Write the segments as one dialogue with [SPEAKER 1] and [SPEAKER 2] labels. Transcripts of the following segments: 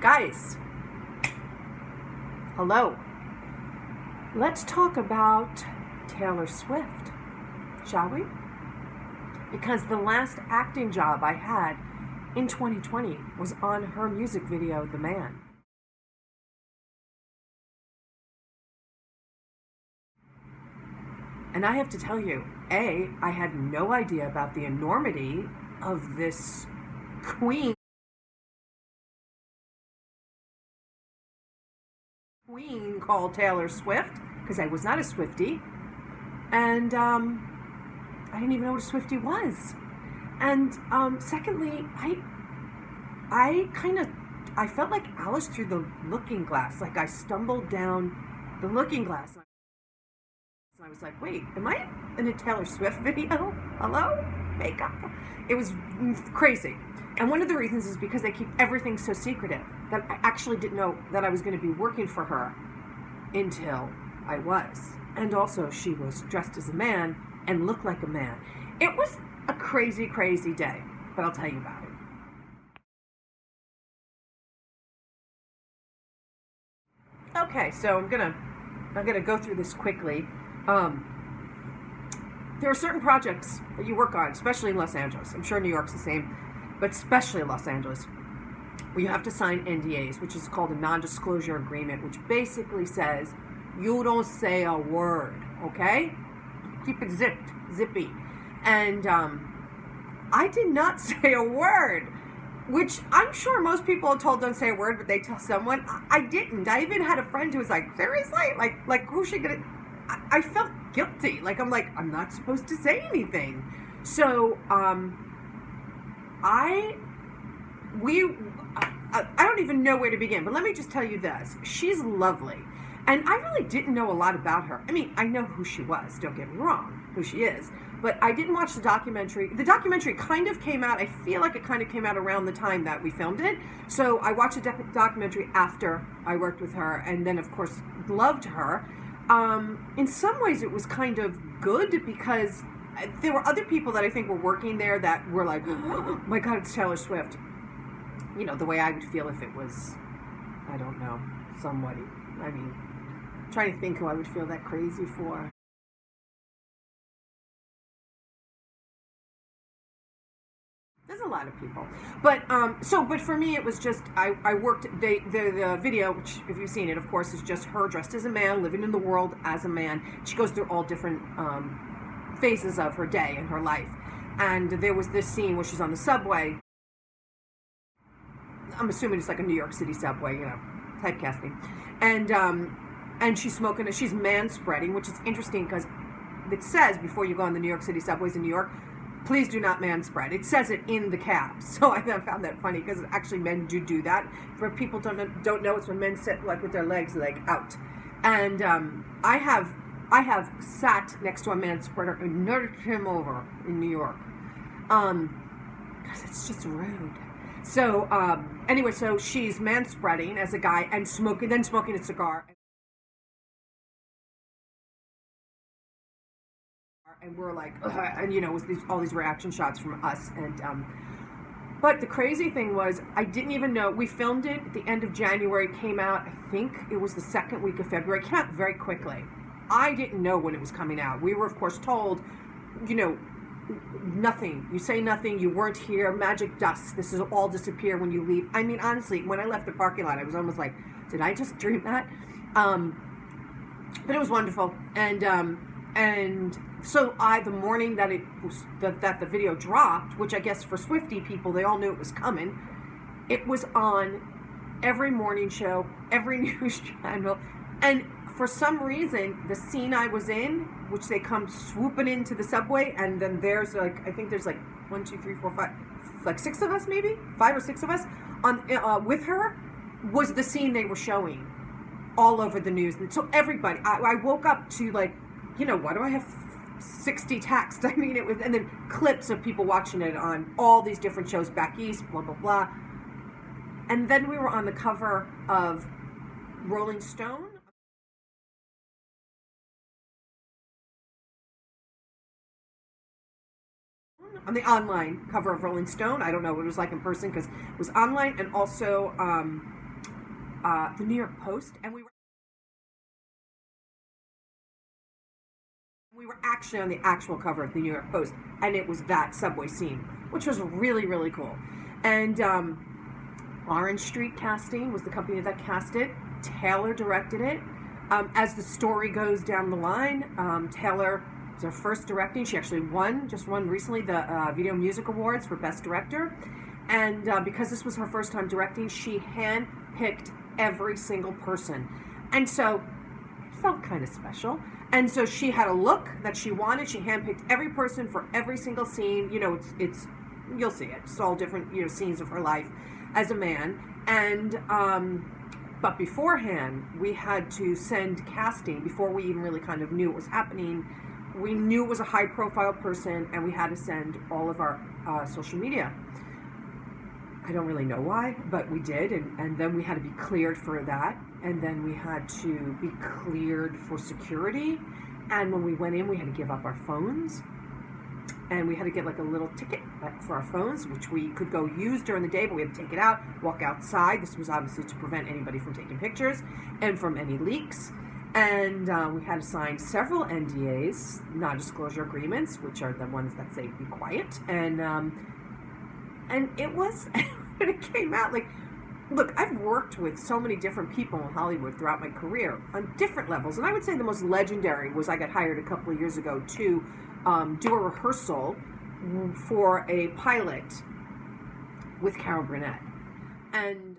[SPEAKER 1] Guys, hello. Let's talk about Taylor Swift, shall we? Because the last acting job I had in 2020 was on her music video, The Man. And I have to tell you, I had no idea about the enormity of this queen called Taylor Swift, because I was not a Swiftie. And I didn't even know what a Swiftie was. And secondly, I felt like Alice through the looking glass. Like I stumbled down the looking glass. And I was like, wait, am I in a Taylor Swift video? Hello? Makeup? It was crazy. And one of the reasons is because they keep everything so secretive that I actually didn't know that I was going to be working for her until I was. And also, she was dressed as a man and looked like a man. It was a crazy, crazy day, but I'll tell you about it. Okay, so I'm gonna go through this quickly. There are certain projects that you work on, especially in Los Angeles. I'm sure New York's the same, but especially in Los Angeles, where you have to sign NDAs, which is called a non-disclosure agreement, which basically says you don't say a word, okay? Keep it zippy. And I did not say a word, which I'm sure most people are told don't say a word, but they tell someone. I didn't. I even had a friend who was like, seriously? Like who's she gonna... I felt guilty. I'm not supposed to say anything. So, I don't even know where to begin, but let me just tell you this. She's lovely. And I really didn't know a lot about her. I mean, I know who she was, don't get me wrong, who she is. But I didn't watch the documentary. The documentary kind of came out, I feel like it kind of came out around the time that we filmed it. So I watched the documentary after I worked with her, and then, of course, loved her. In some ways, it was kind of good because there were other people that I think were working there that were like, oh my God, it's Taylor Swift. You know, the way I would feel if it was, I don't know, somebody. I mean, I'm trying to think who I would feel that crazy for. There's a lot of people, but but for me it was just I worked the video, which if you've seen it, of course, is just her dressed as a man, living in the world as a man. She goes through all different phases of her day and her life, and there was this scene where she's on the subway. I'm assuming it's like a New York City subway, you know, typecasting, and she's smoking. She's man spreading, which is interesting because it says before you go on the New York City subways in New York, please do not man spread. It says it in the cabs. So I found that funny because actually men do that. For people don't know, it's when men sit like with their legs like out. And I have sat next to a man spreader and nudged him over in New York. Because it's just rude. So anyway, so she's man spreading as a guy and smoking a cigar. And we're like, ugh, and you know, it was all these reaction shots from us. And but the crazy thing was, I didn't even know. We filmed it at the end of January. It came out, I think it was the second week of February. It came out very quickly. I didn't know when it was coming out. We were, of course, told, you know, nothing. You say nothing. You weren't here. Magic dust. This will all disappear when you leave. I mean, honestly, when I left the parking lot, I was almost like, did I just dream that? But it was wonderful. And so the morning that it was that the video dropped, which I guess for Swiftie people, they all knew it was coming. It was on every morning show, every news channel, and for some reason, the scene I was in, which they come swooping into the subway, and then there's like, I think there's like 1, 2, 3, 4, 5, like 6 of us, maybe 5 or 6 of us on with her, was the scene they were showing all over the news. And so everybody, I woke up to like, you know, why do I have 60 texts? I mean, it was, and then clips of people watching it on all these different shows back east, blah, blah, blah. And then we were on the cover of Rolling Stone. On the online cover of Rolling Stone. I don't know what it was like in person because it was online, and also the New York Post, and we were actually on the actual cover of the New York Post, and it was that subway scene, which was really, really cool. And Orange Street Casting was the company that cast it. Taylor directed it. As the story goes down the line, Taylor was her first directing. She actually just won recently the Video Music Awards for Best Director. And because this was her first time directing, she handpicked every single person. And so it felt kind of special. And so she had a look that she wanted. She handpicked every person for every single scene. You know, it's you'll see it. It's all different, you know, scenes of her life as a man. And but beforehand, we had to send casting before we even really kind of knew what was happening. We knew it was a high-profile person, and we had to send all of our social media. I don't really know why, but we did, and then we had to be cleared for that, and then we had to be cleared for security, and when we went in, we had to give up our phones, and we had to get like a little ticket for our phones, which we could go use during the day, but we had to take it out, walk outside. This was obviously to prevent anybody from taking pictures and from any leaks, and we had to sign several NDAs, non-disclosure agreements, which are the ones that say be quiet, and it was, when it came out, like, look, I've worked with so many different people in Hollywood throughout my career on different levels, and I would say the most legendary was I got hired a couple of years ago to do a rehearsal for a pilot with Carol Burnett. And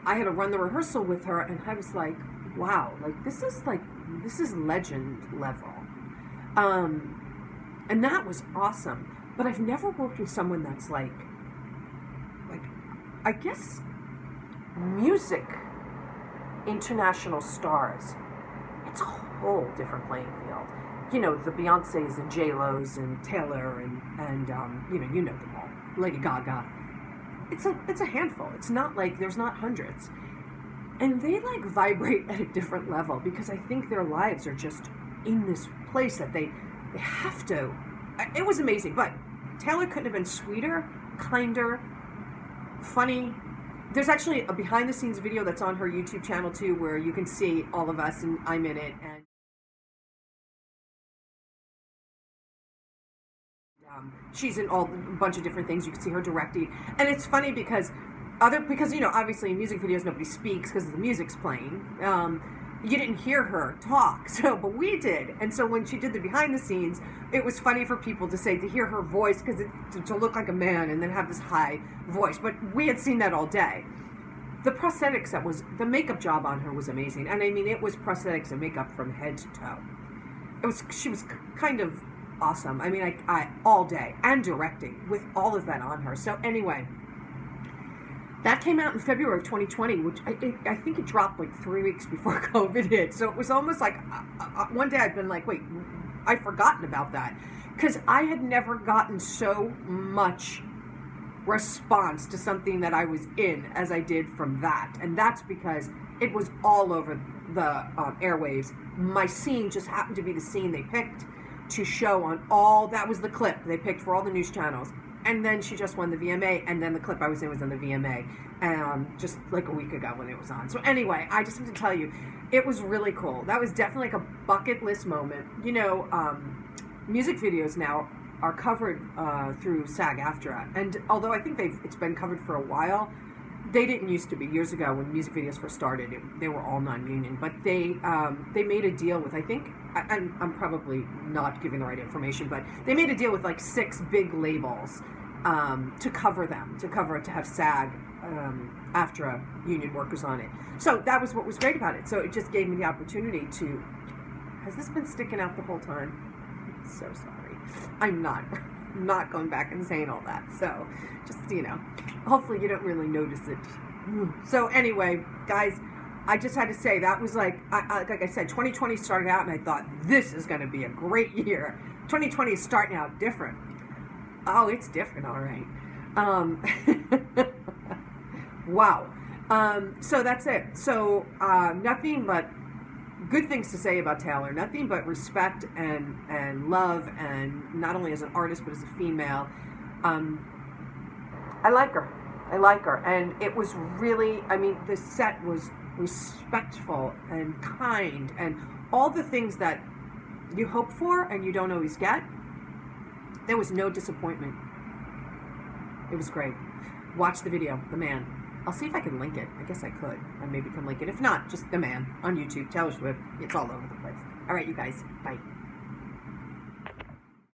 [SPEAKER 1] I had to run the rehearsal with her, and I was like, wow, this is legend level. And that was awesome. But I've never worked with someone that's like I guess music international stars. It's a whole different playing field. You know, the Beyoncés and J-Lo's and Taylor and you know them all. Lady Gaga. It's a handful. It's not like there's not hundreds. And they like vibrate at a different level because I think their lives are just in this place that they have to. It was amazing, but Taylor couldn't have been sweeter, kinder, funny. There's actually a behind the scenes video that's on her YouTube channel too, where you can see all of us and I'm in it. And she's in a bunch of different things. You can see her directing, and it's funny because you know, obviously in music videos nobody speaks because the music's playing. You didn't hear her talk, but we did. And so when she did the behind the scenes, it was funny for people to hear her voice, because to look like a man and then have this high voice. But we had seen that all day. The prosthetics, the makeup job on her was amazing. And I mean, it was prosthetics and makeup from head to toe. She was kind of awesome. I mean, I all day, and directing with all of that on her. So anyway, that came out in February of 2020, which I think it dropped like 3 weeks before COVID hit. So it was almost like one day I'd been like, wait, I'd forgotten about that. Because I had never gotten so much response to something that I was in as I did from that. And that's because it was all over the airwaves. My scene just happened to be the scene they picked to show on all, that was the clip they picked for all the news channels. And then she just won the VMA, and then the clip I was in was on the VMA, just like a week ago when it was on. So anyway, I just have to tell you, it was really cool. That was definitely like a bucket list moment. You know, music videos now are covered through SAG-AFTRA, and although I think it's been covered for a while, they didn't used to be. Years ago when music videos first started, they were all non-union, but they made a deal with, I think, and I'm probably not giving the right information, but they made a deal with like 6 big labels to cover them, to have SAG-AFTRA union workers on it. So that was what was great about it. So it just gave me the opportunity to, has this been sticking out the whole time? I'm so sorry. I'm not going back and saying all that. So just, you know, hopefully you don't really notice it. So anyway, guys, I just had to say that was like I said, 2020 started out and I thought this is going to be a great year. 2020 is starting out different. Oh, it's different, all right. Wow. So that's it. So nothing but good things to say about Taylor. Nothing but respect and love, and not only as an artist but as a female. I like her. I like her. And it was really, I mean, the set was respectful and kind and all the things that you hope for and you don't always get. There was no disappointment. It was great. Watch the video, The Man. I'll see if I can link it. I guess I could. I maybe can link it. If not, just The Man on YouTube, Taylor Swift. It's all over the place. All right, you guys. Bye.